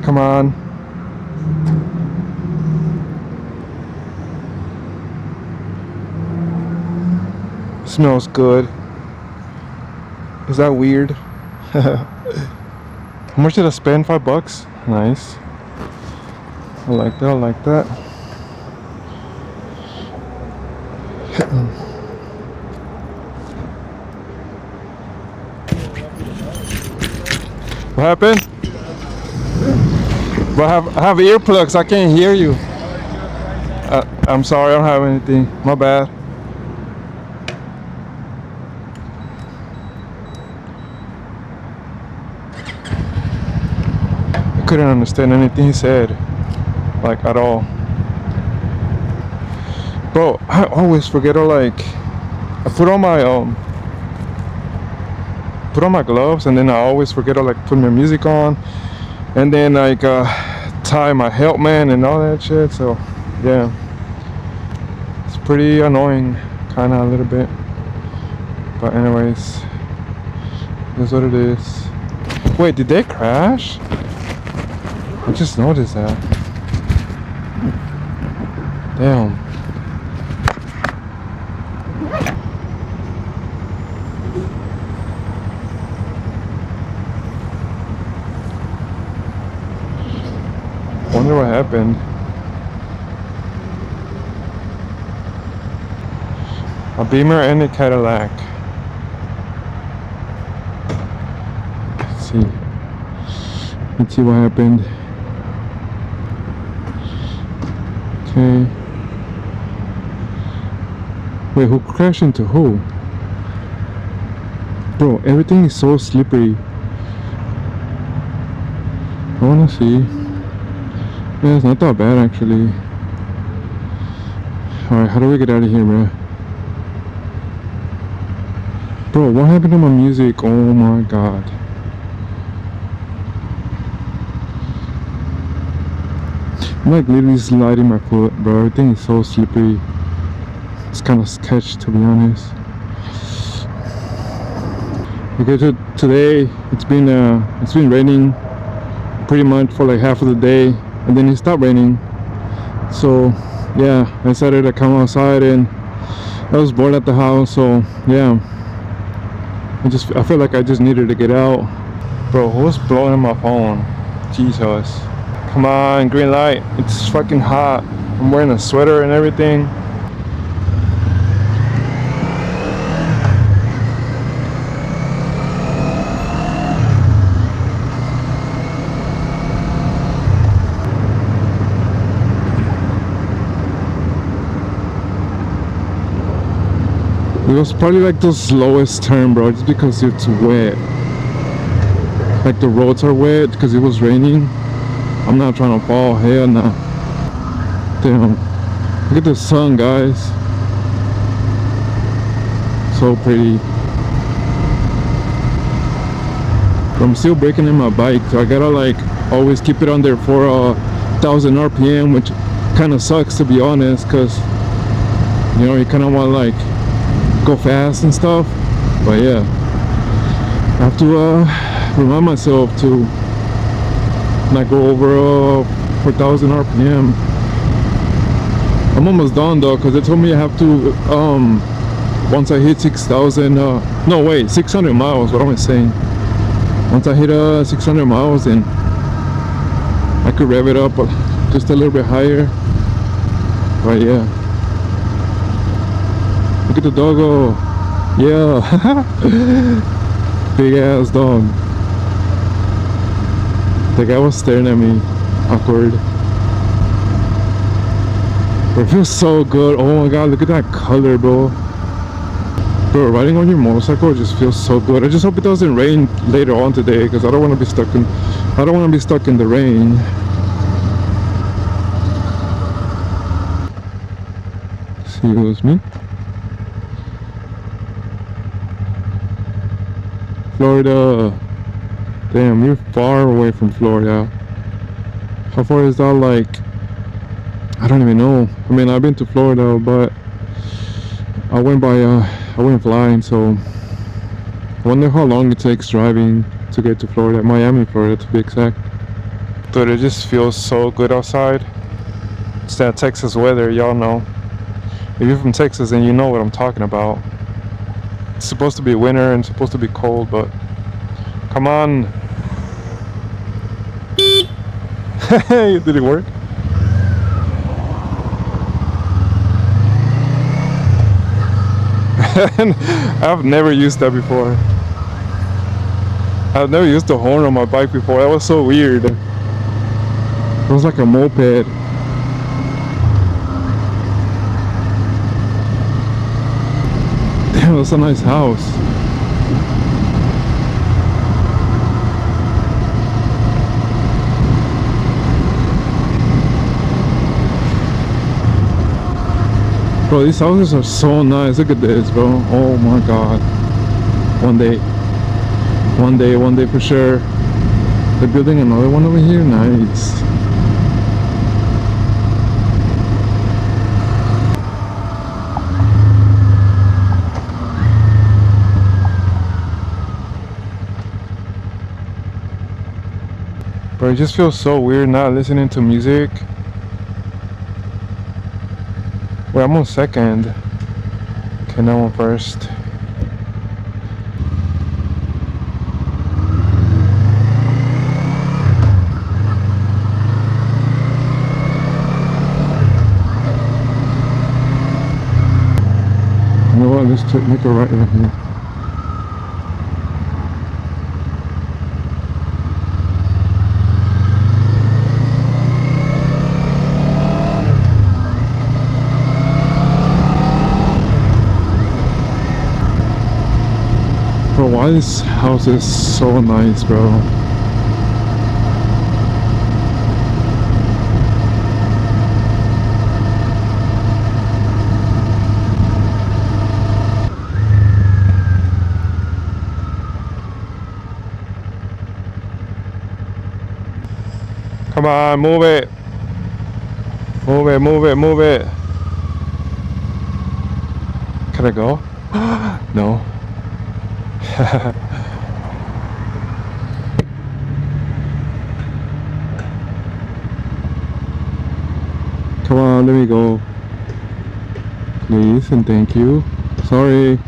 Come on. Smells good. Is that weird? How much did I spend? $5? Nice. I like that, I like that. What happened? But I have earplugs, I can't hear you. I'm sorry, I don't have anything. My bad. I couldn't understand anything he said. Like, at all. Bro, I always forget to I put on my gloves, and then I always forget to put my music on, and then tie my helmet and all that shit. So yeah, it's pretty annoying, kind of a little bit, but anyways, that's what it is. Wait, did they crash? I just noticed that. Damn. Wonder what happened. A Beamer and a Cadillac. Let's see. Let's see what happened. Okay. Wait, who crashed into who? Bro, everything is so slippery. I wanna see. Yeah, it's not that bad actually. Alright, how do we get out of here, bro? Bro, what happened to my music? Oh my god. I'm literally sliding my foot, bro. Everything is so slippery. It's kind of sketch, to be honest. Okay, today it's been raining pretty much for half of the day, and then it stopped raining. So yeah, I decided to come outside, and I was bored at the house, so yeah, I feel like I just needed to get out. Bro, who's blowing on my phone? Jesus. Come on, green light. It's fucking hot. I'm wearing a sweater and everything. It was probably the slowest turn, bro, just because it's wet. The roads are wet because it was raining. I'm not trying to fall, hell no. Damn, look at the sun, guys. So pretty. But I'm still braking in my bike, so I gotta always keep it under 4,000 RPM, which kind of sucks, to be honest, because you kind of want go fast and stuff. But yeah, I have to remind myself to not go over 4,000 RPM. I'm almost done though, because they told me I have to once I hit 6,000 no wait, 600 miles, what am I saying? Once I hit 600 miles, then I could rev it up just a little bit higher. But yeah, look at the doggo. Yeah. Big ass dog. The guy was staring at me. Awkward. But it feels so good. Oh my god, look at that color, bro. Bro, riding on your motorcycle just feels so good. I just hope it doesn't rain later on today, because I don't want to be stuck in the rain. Excuse me. Florida. Damn, you're far away from Florida. How far is that? I don't even know. I mean, I've been to Florida, but I went flying, so I wonder how long it takes driving to get to Florida, Miami, Florida, to be exact. Dude, it just feels so good outside. It's that Texas weather, y'all know. If you're from Texas, then you know what I'm talking about. It's supposed to be winter and supposed to be cold, but come on. Hey, did it work? I've never used that before. I've never used the horn on my bike before. That was so weird. It was like a moped. Damn, that's a nice house. Bro, these houses are so nice. Look at this, bro. Oh my god. One day for sure. They're building another one over here. Nice. Bro, it just feels so weird not listening to music. Wait, I'm on second. Okay, now I'm first. You know what? Let's make a right right here. Bro, why this house is so nice, bro. Come on, move it. Move it, move it, move it. Can I go? No. Come on, let me go. Please and thank you. Sorry.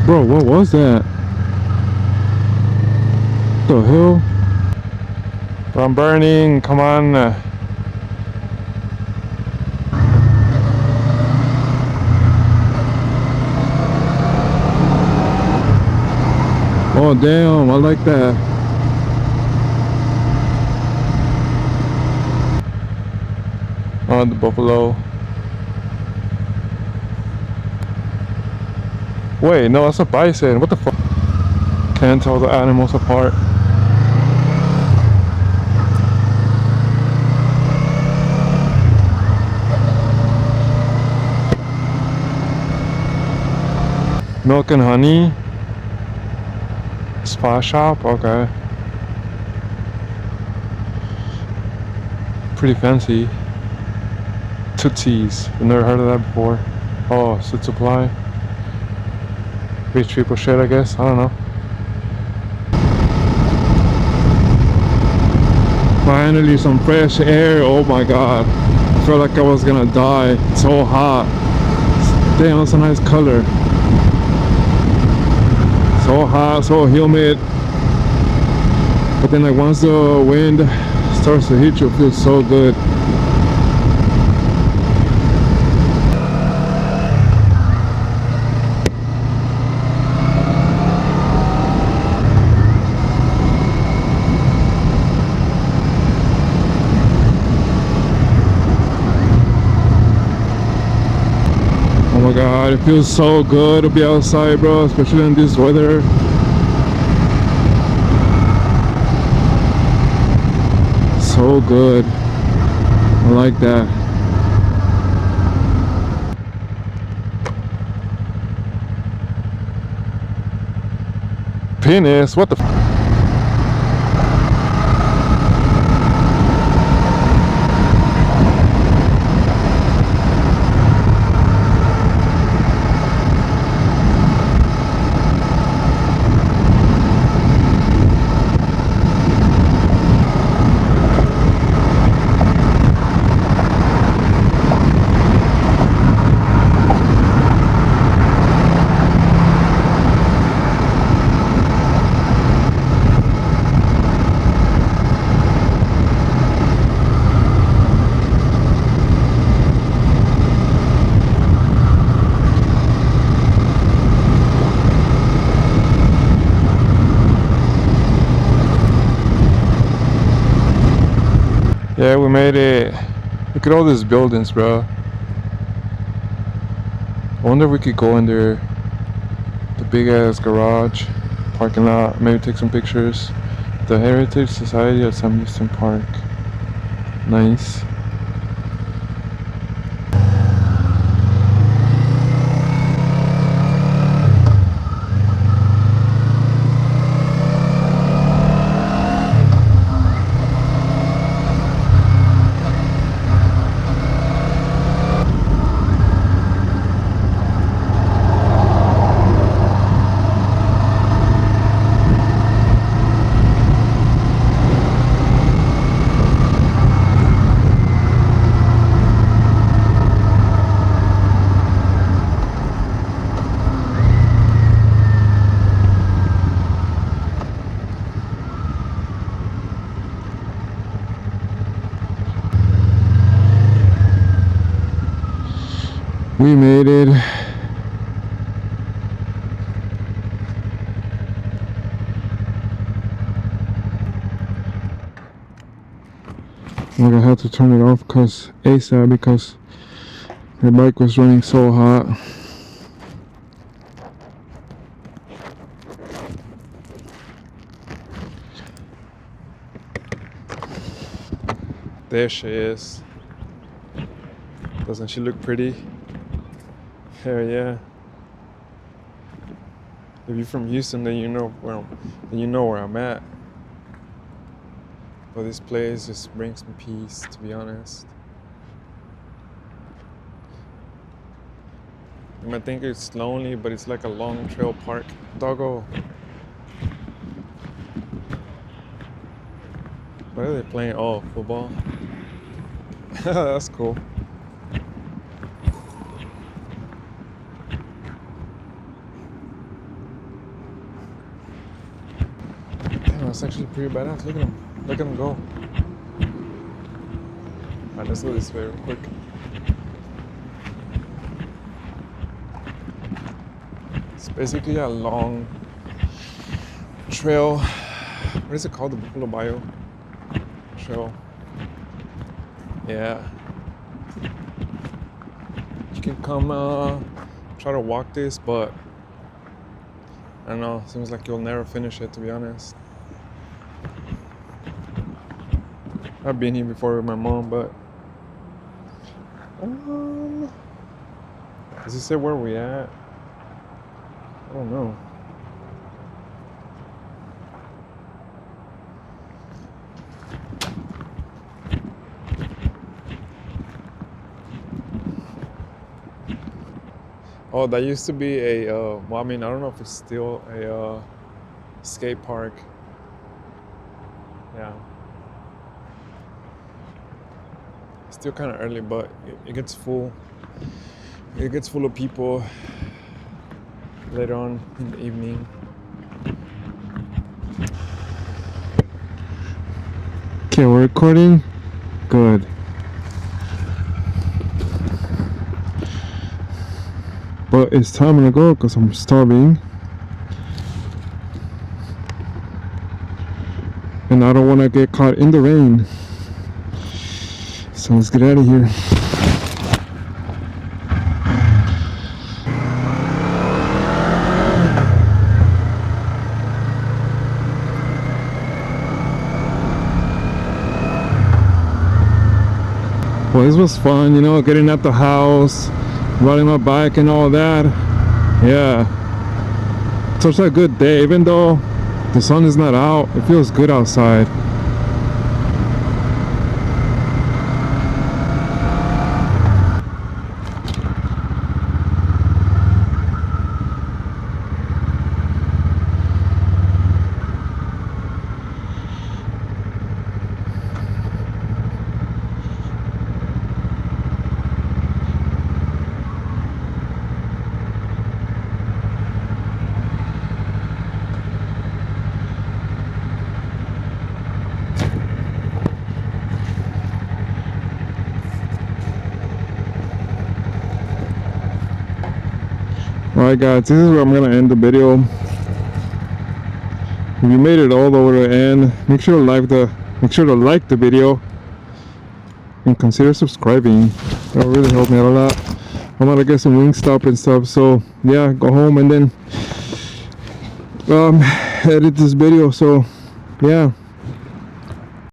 Bro, what was that? What the hell? Bro, I'm burning. Come on. Oh damn, I like that. Oh, the buffalo. Wait, no, that's a bison. What the fuck? Can't tell the animals apart. Milk and honey. Spa shop, okay. Pretty fancy. Tootsies. I've never heard of that before. Oh, Food Supply. Rich people shit, I guess. I don't know. Finally, some fresh air. Oh my god. I felt like I was gonna die. It's so hot. Damn, that's a nice color. So hot, so humid. But then like once the wind starts to hit you, it feels so good. Oh my god, it feels so good to be outside, bro, especially in this weather. So good. I like that. Penis, what the f? Yeah, we made it. Look at all these buildings, bro. I wonder if we could go in there. The big ass garage, parking lot, maybe take some pictures. The Heritage Society at Sam Houston Park. Nice. We made it. I'm gonna have to turn it off because ASAP because the bike was running so hot. There she is. Doesn't she look pretty? Hell yeah. If you're from Houston, then you know where I'm at. But this place just brings me peace, to be honest. You might think it's lonely, but it's like a long trail park. Doggo. What are they playing? Oh, football. That's cool. Damn, that's actually pretty badass. Look at him. Look at him go. Alright, let's do this way real quick. It's basically a long trail. What is it called? The Buffalo Bayou Trail. Yeah. You can come try to walk this, but I don't know, seems like you'll never finish it, to be honest. I've been here before with my mom, but does it say where we at? I don't know. Oh, that used to be a, well, I mean, I don't know if it's still a skate park. Yeah. It's still kind of early, but it gets full. It gets full of people later on in the evening. Okay, we're recording. Good. But it's time to go because I'm starving. And I don't want to get caught in the rain. So let's get out of here. Well, this was fun, you know, getting at the house, riding my bike and all that. Yeah, such a good day. Even though the sun is not out, it feels good outside. Alright guys, this is where I'm gonna end the video. If you made it all the way to the end, make sure to like the video. and consider subscribing. That'll really help me out a lot. I'm gonna get some Wingstop and stuff, so yeah, go home and then edit this video. So yeah.